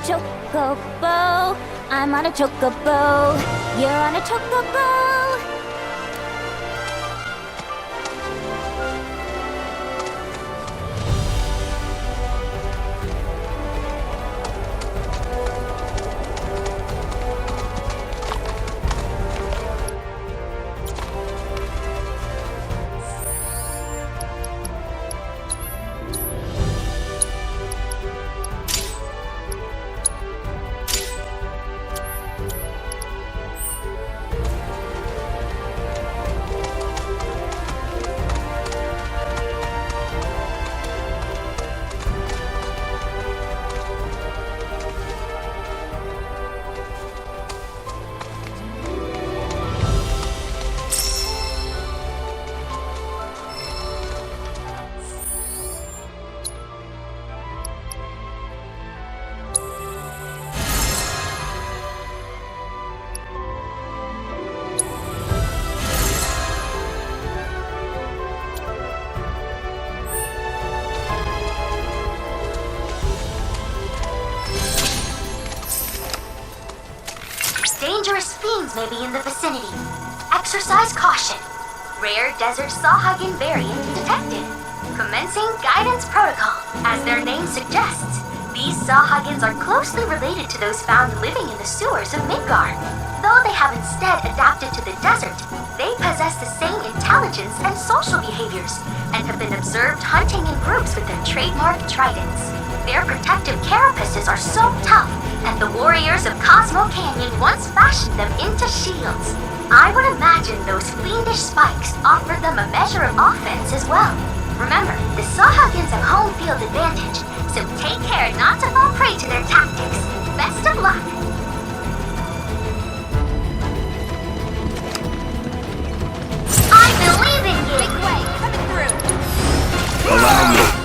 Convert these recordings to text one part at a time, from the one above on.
chocobo. I'm on a chocobo. You're on a chocobo. Dangerous fiends may be in the vicinity. Exercise caution. Rare desert Sahagin variant detected. Commencing guidance protocol. As their name suggests, these Sahagins are closely related to those found living in the sewers of Midgard. Though they have instead adapted to the desert, they possess the same intelligence and social behaviors, and have been observed hunting in groups with their trademark tridents. Their protective carapaces are so tough, and the warriors of Cosmo Canyon once fashioned them into shields. I would imagine those fiendish spikes offered them a measure of offense as well. Remember, the Sahagins have home field advantage, so take care not to fall prey to their tactics. Best of luck! I believe in you! Big way, coming through. Allow me.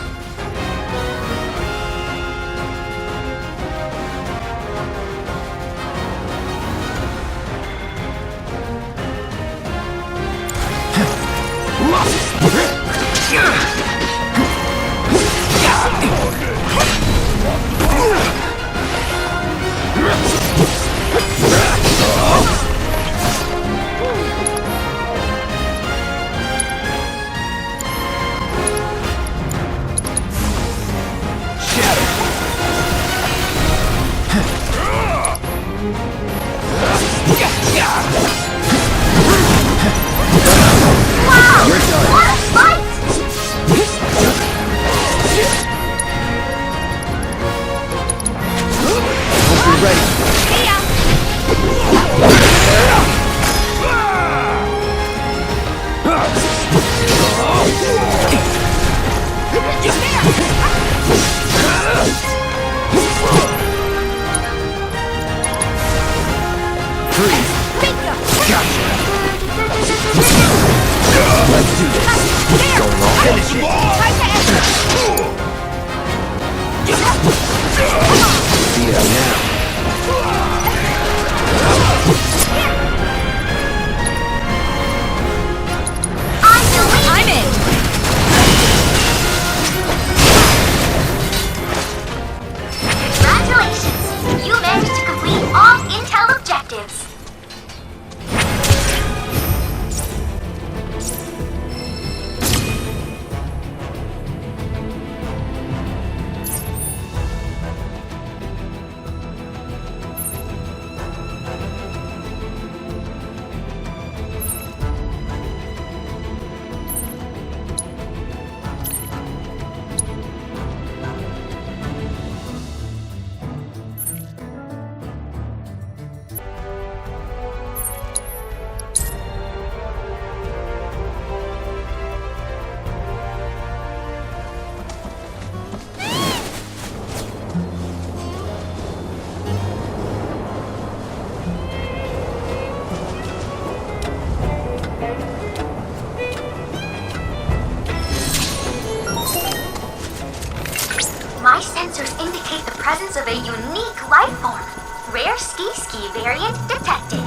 My sensors indicate the presence of a unique life form. Rare ski variant detected.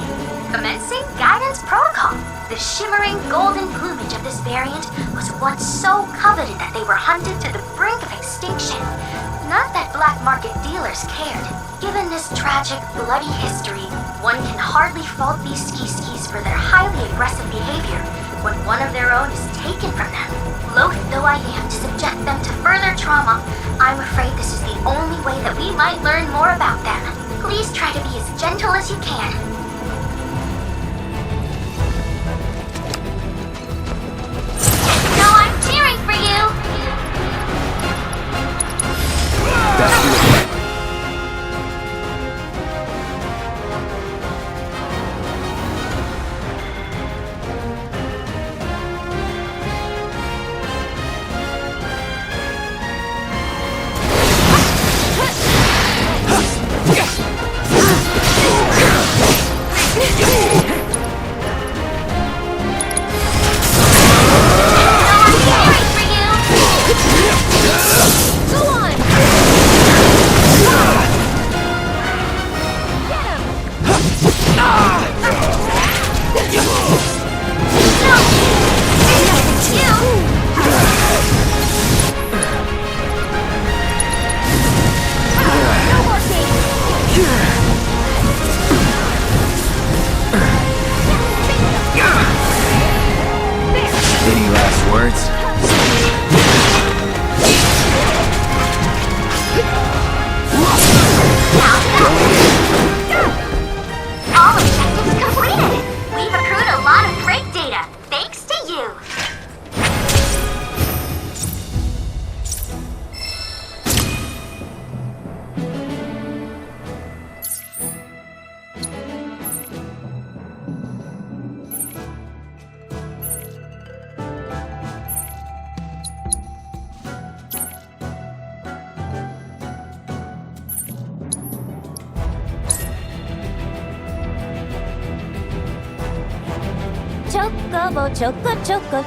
Commencing guidance protocol. The shimmering golden plumage of this variant was once so coveted that they were hunted to the brink of extinction. Not that black black market dealers cared. Given this tragic, bloody history, one can hardly fault these skis for their highly aggressive behavior when one of their own is taken from them. Loath though I am to subject them to further trauma, I'm afraid this is the only way that we might learn more about them. Please try to be as gentle as you can. No, I'm cheering for you!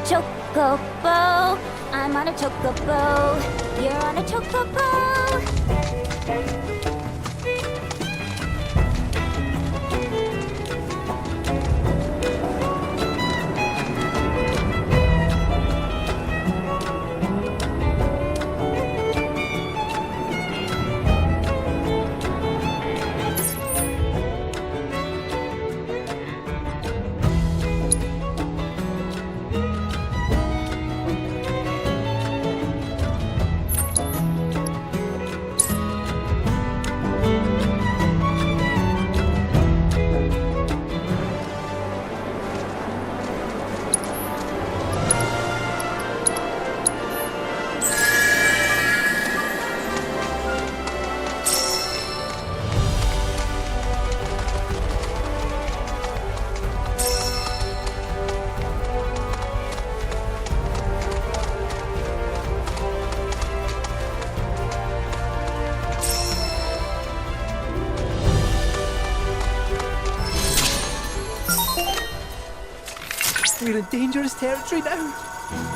Chocobo. I'm on a chocobo. You're on a chocobo. We're in dangerous territory now.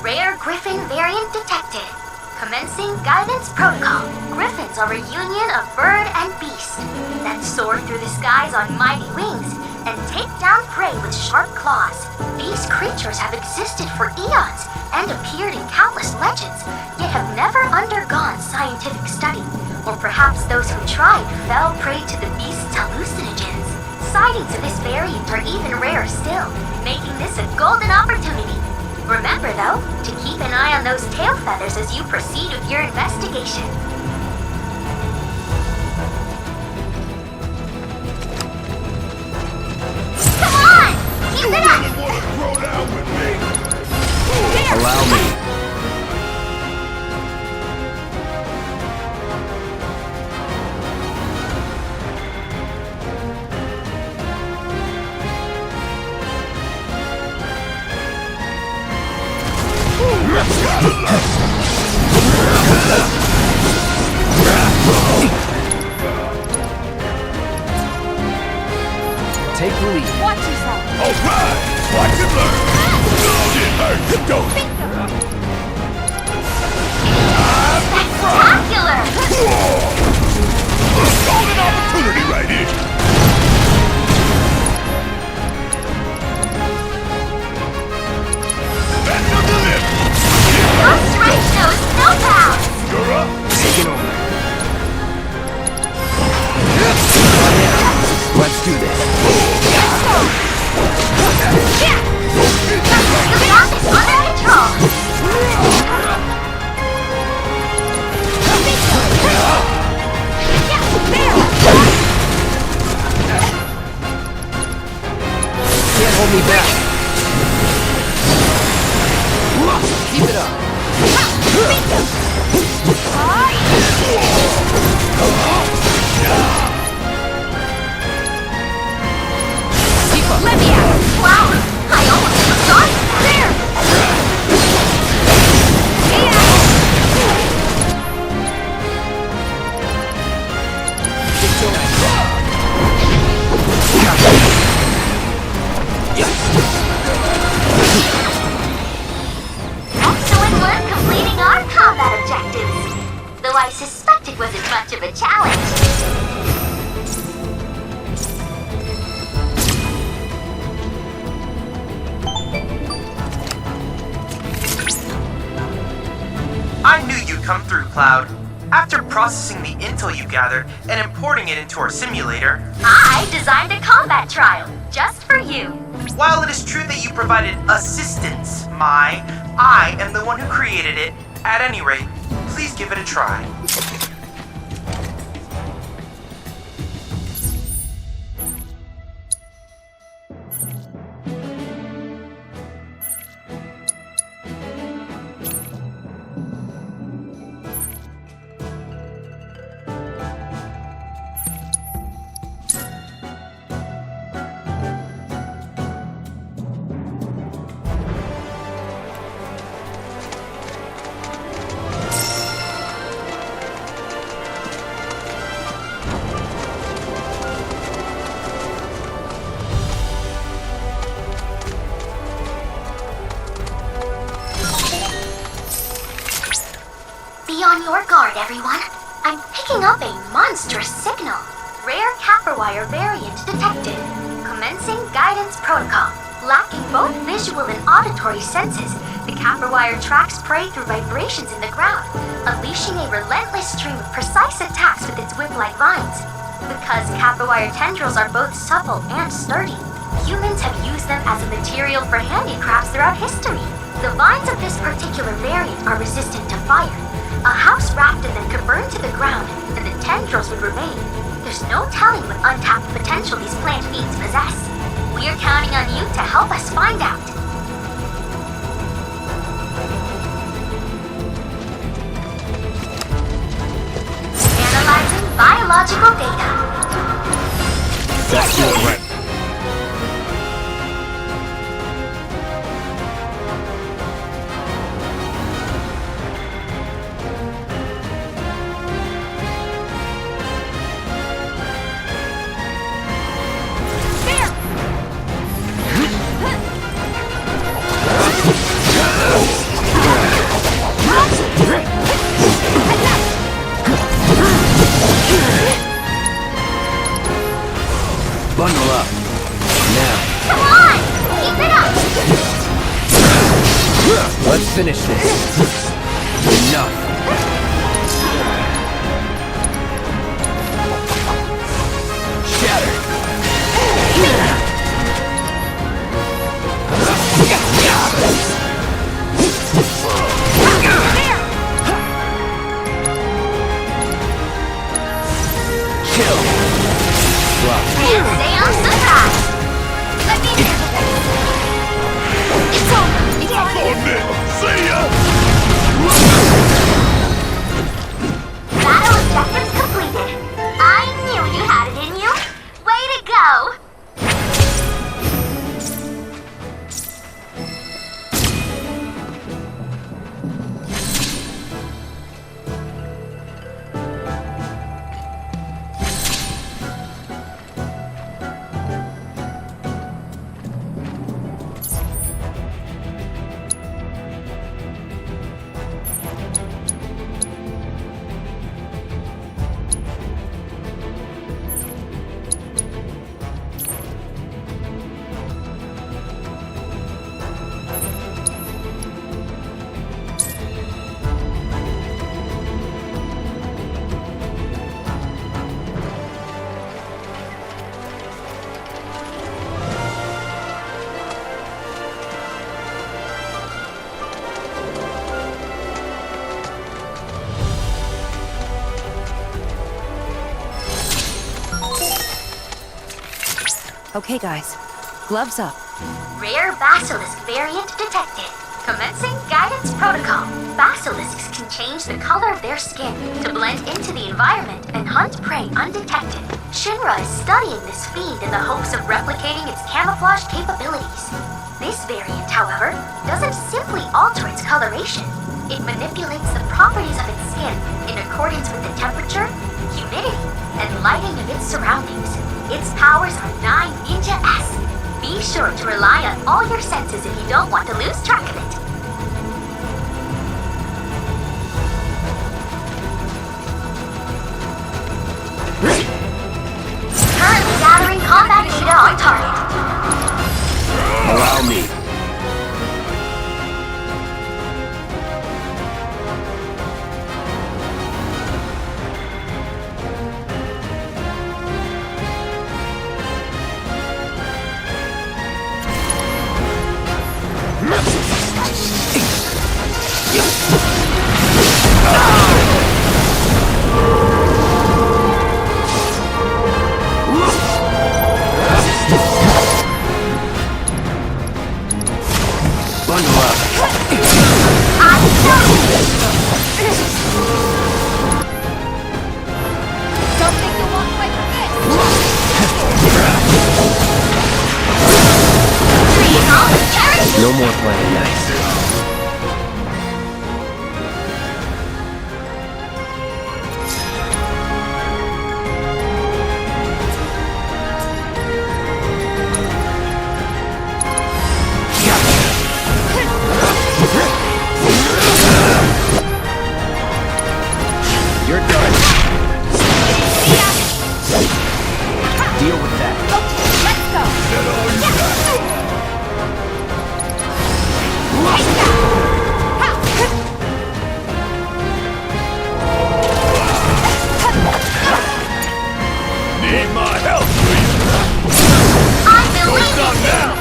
Rare Griffin variant detected. Commencing guidance protocol. Griffins are a union of bird and beast that soar through the skies on mighty wings and take down prey with sharp claws. These creatures have existed for eons and appeared in countless legends, yet have never undergone scientific study. Or perhaps those who tried fell prey to the beast's hallucinogens. Sightings of this variant are even rarer still, making this a golden opportunity. Remember, though, to keep an eye on those tail feathers as you proceed with your investigation. Come on! Keep it up! You wanna throw down with me? Allow me. Take the lead. Watch yourself. All right, watch and learn. Get hurt, don't. Spectacular! Golden opportunity right here. Best of the list. Your strength knows no bounds! You're up. Take it over. suspect it wasn't much of a challenge. I knew you'd come through, Cloud. After processing the intel you gathered and importing it into our simulator, I designed a combat trial just for you. while it is true that you provided assistance, I am the one who created it. At any rate, please give it a try. Be on your guard, everyone. I'm picking up a monstrous signal. Rare Pyrowire variant detected. Commencing guidance protocol. Lacking both visual and auditory senses, the Pyrowire tracks prey through vibrations in the ground, unleashing a relentless stream of precise attacks with its whip-like vines. Because Pyrowire tendrils are both supple and sturdy, humans have used them as a material for handicrafts throughout history. The vines of this particular variant are resistant to fire. A house wrapped in them could burn to the ground, and the tendrils would remain. There's no telling what untapped potential these plant fiends possess. We're counting on you to help us find out. Analyzing biological data. That's your right. Bundle up. Now. Come on! Keep it up! Let's finish this. Enough. Shatter. Kill. Drop. Stay on surprise! Let me handle this! It's over! It's Walk over! on me! See ya! Battle objectives completed! I knew you had it in you! Way to go! Okay, guys. Gloves up. Rare Bashfulisk variant detected. Commencing guidance protocol. Basilisks can change the color of their skin to blend into the environment and hunt prey undetected. Shinra is studying this fiend in the hopes of replicating its camouflage capabilities. This variant, however, doesn't simply alter its coloration. It manipulates the properties of its skin in accordance with the temperature, humidity, and lighting of its surroundings. Its powers are nigh ninja-esque. Be sure to rely on all your senses if you don't want to lose track of it. target. Allow me. Bundle up. Don't think you'll walk away from this! No more playing nice. You're done. Deal with that. Let's go! Need my help, please. I believe Stop in you. now.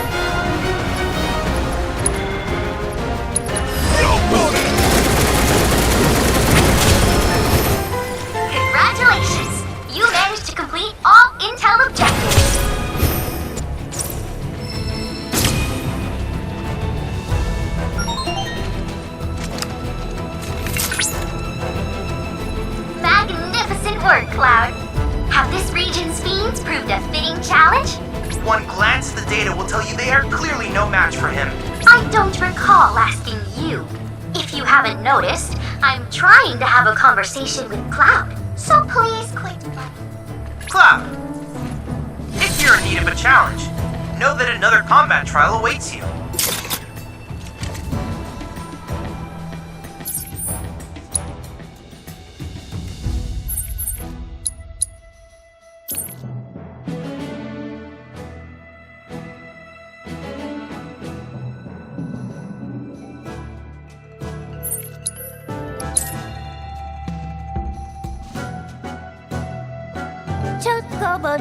Don't move it. Congratulations! You managed to complete all intel objectives. Magnificent work, Cloud. Have this region's fiends proved a fitting challenge? One glance at the data will tell you they are clearly no match for him. I don't recall asking you. If you haven't noticed, I'm trying to have a conversation with Cloud. So please quit. Cloud, if you're in need of a challenge, know that another combat trial awaits you.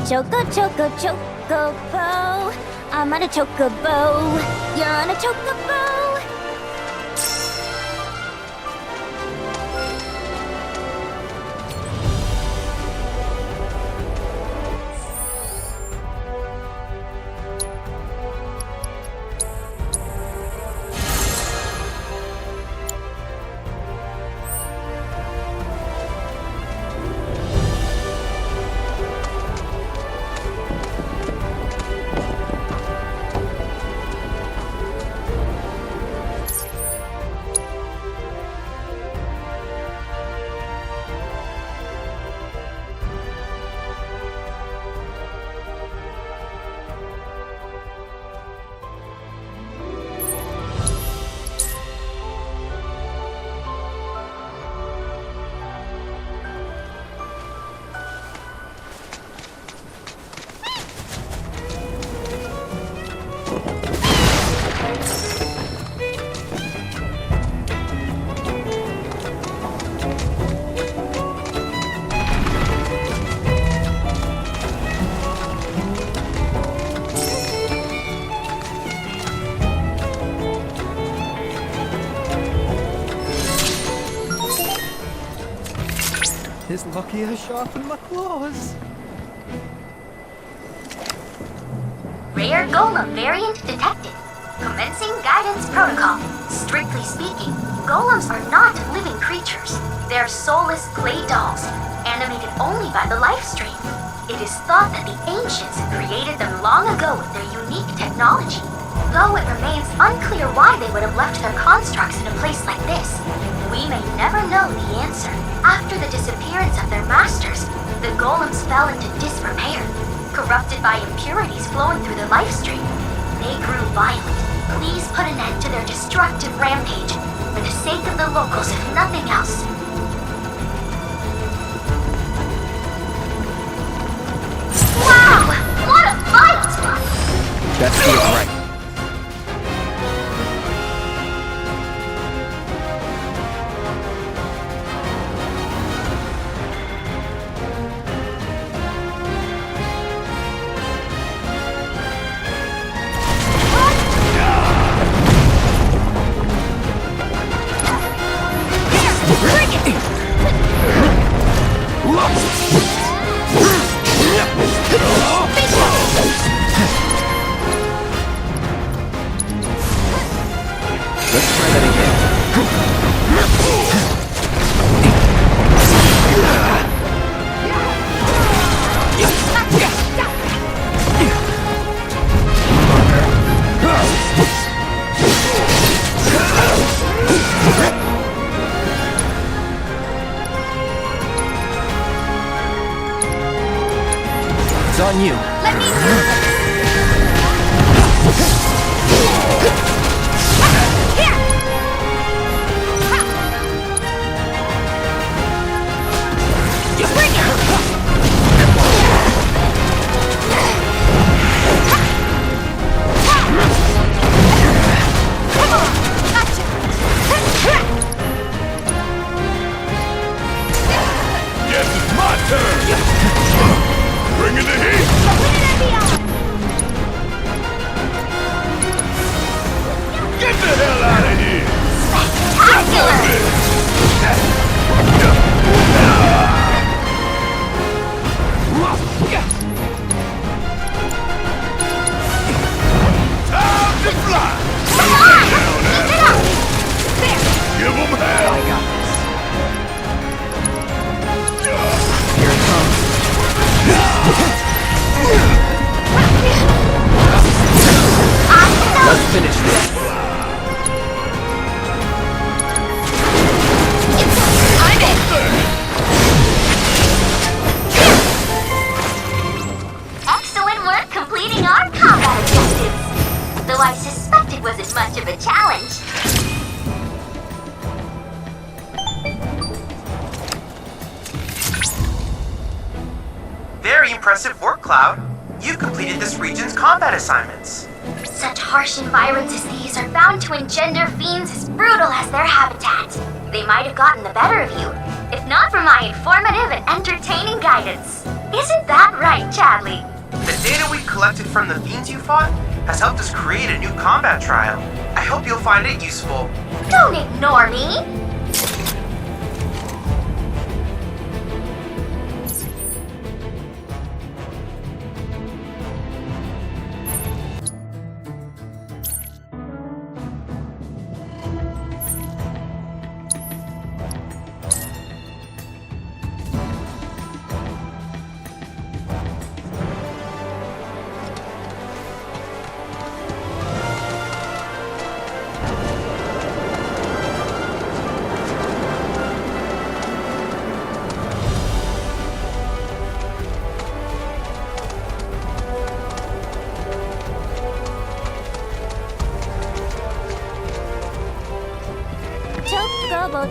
Chocobo, chocobo. I'm on a chocobo. You're on a chocobo. It's lucky I sharpened my claws. Rare Golem variant detected. Commencing guidance protocol. Strictly speaking, golems are not living creatures. They're soulless clay dolls, animated only by the life stream. It is thought that the ancients created them long ago with their unique technology. Though it remains unclear why they would have left their constructs in a place like this, we may never know the answer. After the disappearance of their masters, the golems fell into disrepair, corrupted by impurities flowing through the life stream. They grew violent. Please put an end to their destructive rampage, for the sake of the locals if nothing else. Wow! What a fight! Best do it right. Let's try that again. It's on you. Let me Guess it's my turn! Bring in the heat! Get the hell out of here! Time to fly! Give them hell! I got this. Here it comes. Let's finish this. Excellent work completing our combat objectives. Though I suspect it wasn't much of a challenge. Very impressive work, Cloud. You've completed this region's combat assignments. Such harsh environs as these are bound to engender fiends as brutal as their habitat. They might have gotten the better of you, if not for my informative and entertaining guidance. Isn't that right, Chadley? The data we collected from the fiends you fought has helped us create a new combat trial. I hope you'll find it useful. Don't ignore me!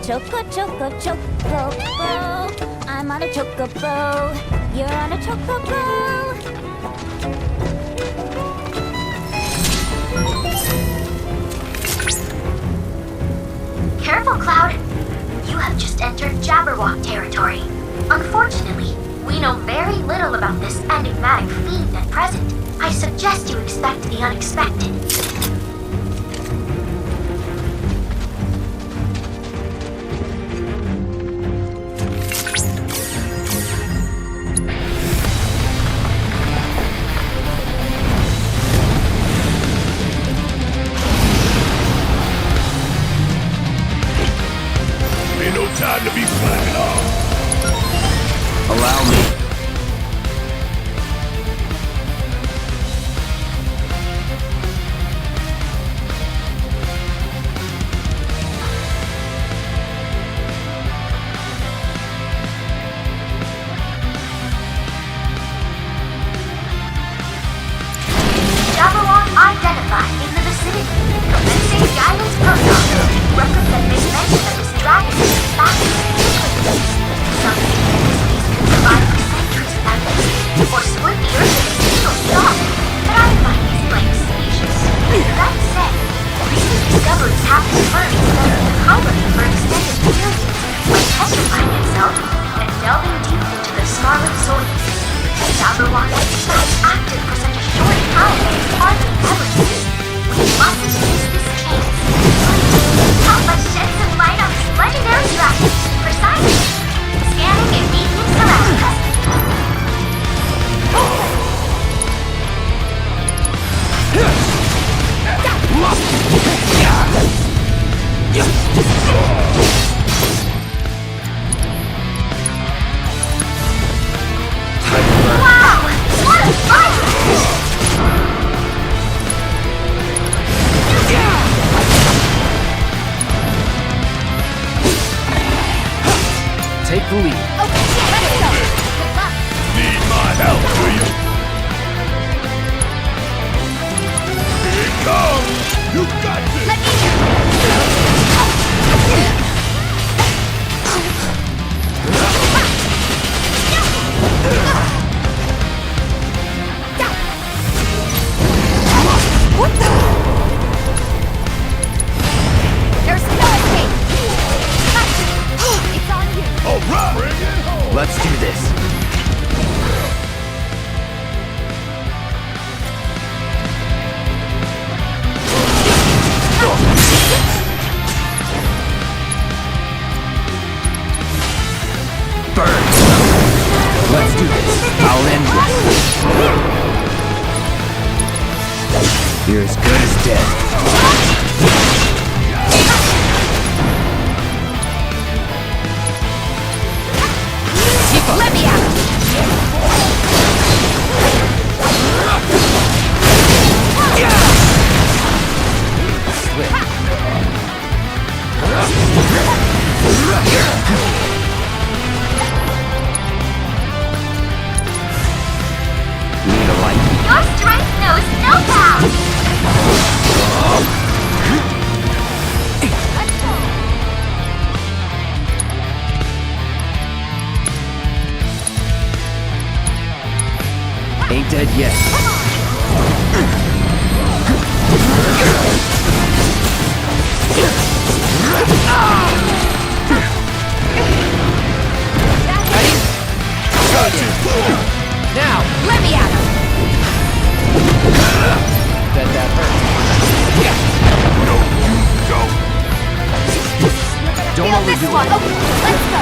Choco, chocobo. I'm on a chocobo. You're on a chocobo. Careful, Cloud. You have just entered Jabberwock territory. Unfortunately, we know very little about this enigmatic fiend at present. I suggest you expect the unexpected. Time to be slacking off. Allow me. Jabberwock identified in the vicinity. Commencing guidance protocol. Records that make mention of this dragon is back in the something that could provide Scarlet Soils. Jabberwock was so active for such a short time that it's hardly ever seen. We mustn't miss this chance. Help us shed some light on this legendary dragon. Precisely. Scanning immediate surroundings. Wow! What a fight! Take the lead. Okay, let's go. Good luck. Need my help, do you? Here it comes! You got this! Let me What the? There's no escape. It's on you. All right! Bring it home! Let's do this. Burn. Let's do this. I'll end this. You're as good as dead. Let me out. Slip. Need a light? Your strength knows no bounds! Ain't dead yet. Now! Let me out. Bet that hurt. No, you don't! Don't Feel this overdo one. it. Okay, let's go.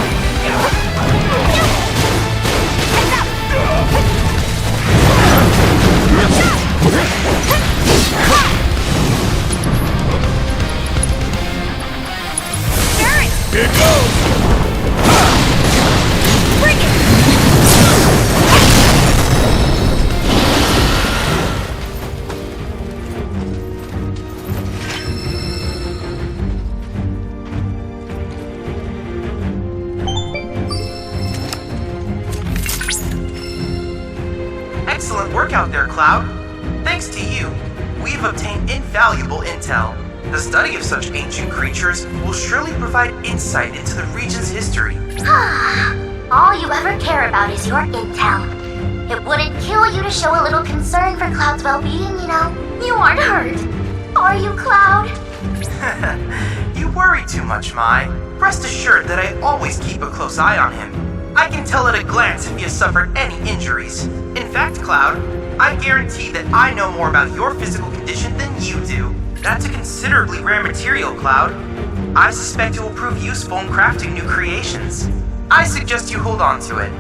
Heads up. Stir it. Here goes! Bring it. Excellent work out there, Cloud. Thanks to you, we've obtained invaluable intel. The study of such ancient creatures will surely provide insight into the region's history. All you ever care about is your intel. It wouldn't kill you to show a little concern for Cloud's well-being, you know? You aren't hurt. Are you, Cloud? You worry too much, Mai. Rest assured that I always keep a close eye on him. I can tell at a glance if he has suffered any injuries. In fact, Cloud, I guarantee that I know more about your physical condition than you do. That's a considerably rare material, Cloud. I suspect it will prove useful in crafting new creations. I suggest you hold on to it.